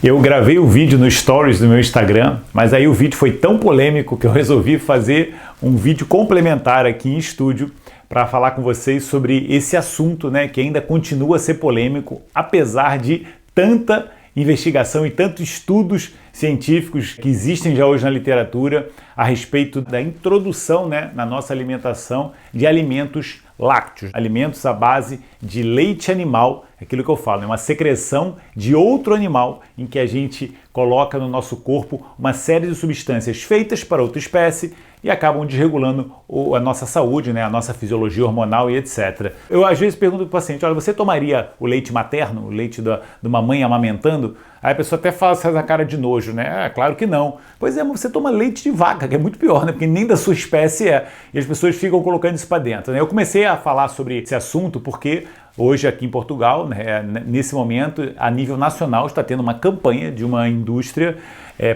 Eu gravei o vídeo no Stories do meu Instagram, mas aí o vídeo foi tão polêmico que eu resolvi fazer um vídeo complementar aqui em estúdio para falar com vocês sobre esse assunto, né, que ainda continua a ser polêmico, apesar de tanta investigação e tantos estudos científicos que existem já hoje na literatura a respeito da introdução, né, na nossa alimentação de alimentos lácteos, alimentos à base de leite animal, aquilo que eu falo, é uma secreção de outro animal em que a gente coloca no nosso corpo uma série de substâncias feitas para outra espécie e acabam desregulando a nossa saúde, né, a nossa fisiologia hormonal e etc. Eu às vezes pergunto para o paciente, olha, você tomaria o leite materno, o leite de uma mãe amamentando? Aí a pessoa até faz a cara de nojo, né? Claro que não. Pois é, mas você toma leite de vaca, que é muito pior, né? Porque nem da sua espécie é. E as pessoas ficam colocando isso para dentro, né? Eu comecei a falar sobre esse assunto porque hoje aqui em Portugal, né, nesse momento, a nível nacional, está tendo uma campanha de uma indústria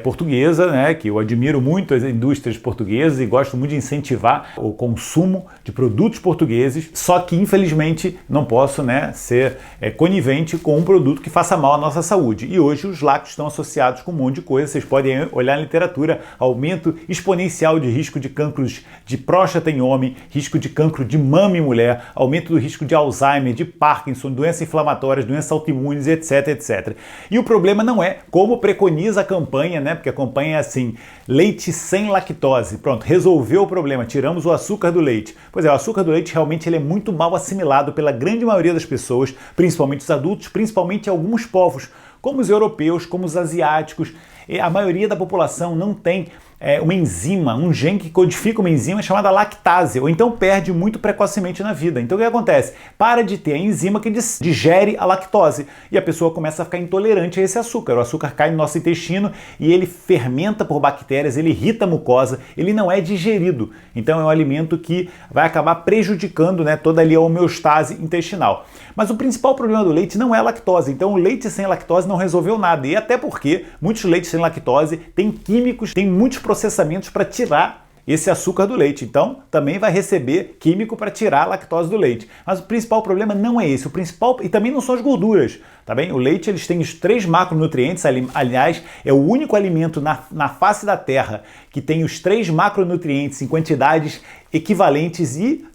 portuguesa, né, que eu admiro muito as indústrias portuguesas e gosto muito de incentivar o consumo de produtos portugueses, só que infelizmente não posso, né, ser conivente com um produto que faça mal à nossa saúde. E hoje os lácteos estão associados com um monte de coisa, vocês podem olhar na literatura, aumento exponencial de risco de cânceres de próstata em homem, risco de cancro de mama em mulher, aumento do risco de Alzheimer, de Parkinson, doenças inflamatórias, doenças autoimunes, etc, etc. E o problema não é como preconiza a campanha, né? Porque a campanha é assim, leite sem lactose. Pronto, resolveu o problema, tiramos o açúcar do leite. Pois é, o açúcar do leite realmente ele é muito mal assimilado pela grande maioria das pessoas, principalmente os adultos, principalmente alguns povos, como os europeus, como os asiáticos. E a maioria da população não tem uma enzima, um gene que codifica uma enzima chamada lactase, ou então perde muito precocemente na vida. Então o que acontece? Para de ter a enzima que digere a lactose e a pessoa começa a ficar intolerante a esse açúcar. O açúcar cai no nosso intestino e ele fermenta por bactérias, ele irrita a mucosa, ele não é digerido. Então é um alimento que vai acabar prejudicando, né, toda ali a homeostase intestinal. Mas o principal problema do leite não é a lactose. Então o leite sem lactose não resolveu nada. E até porque muitos leites sem lactose têm químicos, têm muitos processamentos para tirar esse açúcar do leite. Então, também vai receber químico para tirar a lactose do leite. Mas o principal problema não é esse. O principal, e também não são as gorduras, tá bem? O leite, eles têm os 3 macronutrientes, aliás, é o único alimento na face da Terra que tem os 3 macronutrientes em quantidades equivalentes e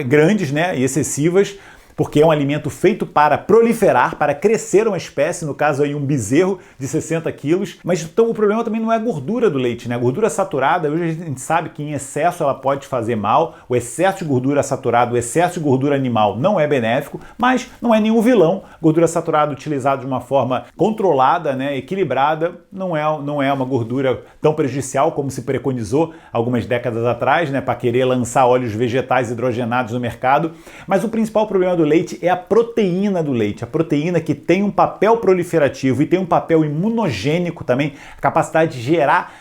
grandes, né, e excessivas, porque é um alimento feito para proliferar, para crescer uma espécie, no caso aí um bezerro de 60 quilos. Mas então o problema também não é a gordura do leite, né? A gordura saturada, hoje a gente sabe que em excesso ela pode fazer mal, o excesso de gordura saturada, o excesso de gordura animal não é benéfico, mas não é nenhum vilão. Gordura saturada utilizada de uma forma controlada, né, equilibrada, não é uma gordura tão prejudicial como se preconizou algumas décadas atrás, né, para querer lançar óleos vegetais hidrogenados no mercado. Mas o principal problema do leite é a proteína do leite, a proteína que tem um papel proliferativo e tem um papel imunogênico também, a capacidade de gerar,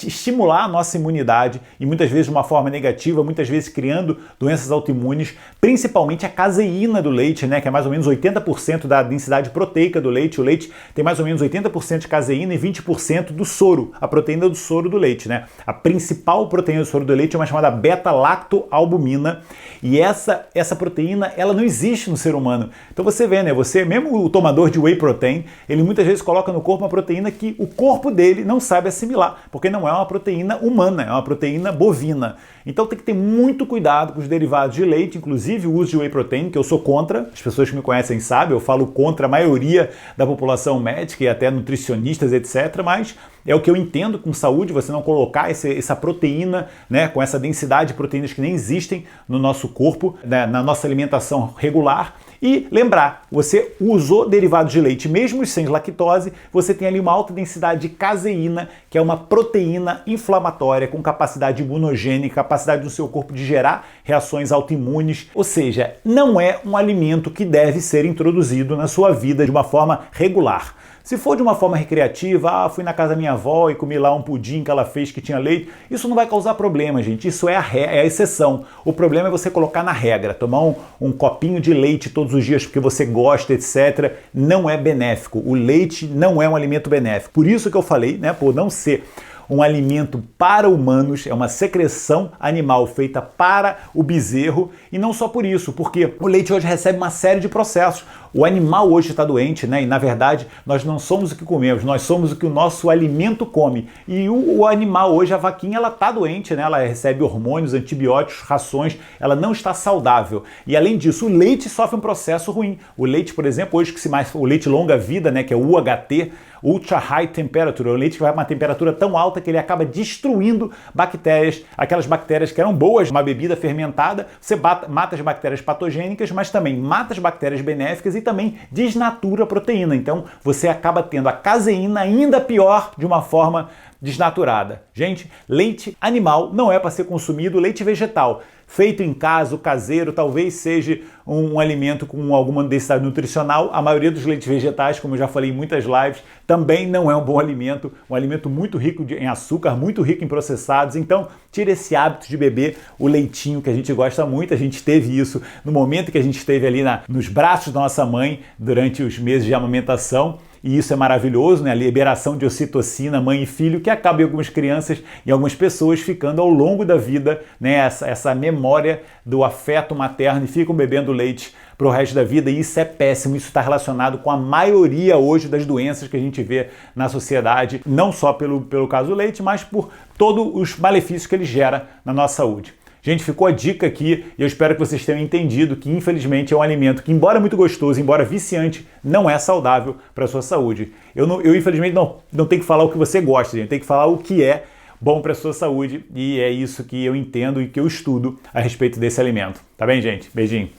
estimular a nossa imunidade e muitas vezes de uma forma negativa, muitas vezes criando doenças autoimunes, principalmente a caseína do leite, né, que é mais ou menos 80% da densidade proteica do leite. O leite tem mais ou menos 80% de caseína e 20% do soro, a proteína do soro do leite, né? A principal proteína do soro do leite é uma chamada beta-lactoalbumina e essa proteína, ela não existe no ser humano. Então você vê, né? Você, mesmo o tomador de whey protein, ele muitas vezes coloca no corpo uma proteína que o corpo dele não sabe assimilar, porque não é uma proteína humana, é uma proteína bovina. Então tem que ter muito cuidado com os derivados de leite, inclusive o uso de whey protein, que eu sou contra, as pessoas que me conhecem sabem, eu falo contra a maioria da população médica e até nutricionistas, etc., mas é o que eu entendo com saúde, você não colocar essa proteína, né, com essa densidade de proteínas que nem existem no nosso corpo, né, na nossa alimentação regular. E lembrar, você usou derivados de leite, mesmo sem lactose, você tem ali uma alta densidade de caseína, que é uma proteína inflamatória com capacidade imunogênica, capacidade do seu corpo de gerar reações autoimunes. Ou seja, não é um alimento que deve ser introduzido na sua vida de uma forma regular. Se for de uma forma recreativa, fui na casa da minha avó e comi lá um pudim que ela fez que tinha leite, isso não vai causar problema, gente. Isso é a exceção. O problema é você colocar na regra, tomar um copinho de leite todos os dias porque você gosta, etc. Não é benéfico. O leite não é um alimento benéfico. Por isso que eu falei, né, por não ser um alimento para humanos, é uma secreção animal feita para o bezerro, e não só por isso, porque o leite hoje recebe uma série de processos. O animal hoje está doente, né? E na verdade nós não somos o que comemos, nós somos o que o nosso alimento come. E o animal hoje, a vaquinha, ela está doente, né? Ela recebe hormônios, antibióticos, rações, ela não está saudável. E além disso, o leite sofre um processo ruim. O leite, por exemplo, hoje o leite longa-vida, né? Que é o UHT, Ultra High Temperature, o leite que vai para uma temperatura tão alta que ele acaba destruindo bactérias, aquelas bactérias que eram boas, uma bebida fermentada, você mata as bactérias patogênicas, mas também mata as bactérias benéficas e também desnatura a proteína. Então você acaba tendo a caseína ainda pior de uma forma desnaturada. Gente, leite animal não é para ser consumido, leite vegetal feito em casa, o caseiro, talvez seja um alimento com alguma densidade nutricional. A maioria dos leites vegetais, como eu já falei em muitas lives, também não é um bom alimento, um alimento muito rico em açúcar, muito rico em processados. Então, tire esse hábito de beber o leitinho que a gente gosta muito. A gente teve isso no momento que a gente esteve ali nos braços da nossa mãe durante os meses de amamentação. E isso é maravilhoso, né? A liberação de ocitocina, mãe e filho, que acaba em algumas crianças e algumas pessoas ficando ao longo da vida, né? Essa memória do afeto materno e ficam bebendo leite para o resto da vida, e isso é péssimo. Isso está relacionado com a maioria hoje das doenças que a gente vê na sociedade, não só pelo caso do leite, mas por todos os malefícios que ele gera na nossa saúde. Gente, ficou a dica aqui e eu espero que vocês tenham entendido que, infelizmente, é um alimento que, embora muito gostoso, embora viciante, não é saudável para a sua saúde. Eu infelizmente, não tenho que falar o que você gosta, gente. Eu tenho que falar o que é bom para a sua saúde, e é isso que eu entendo e que eu estudo a respeito desse alimento. Tá bem, gente? Beijinho.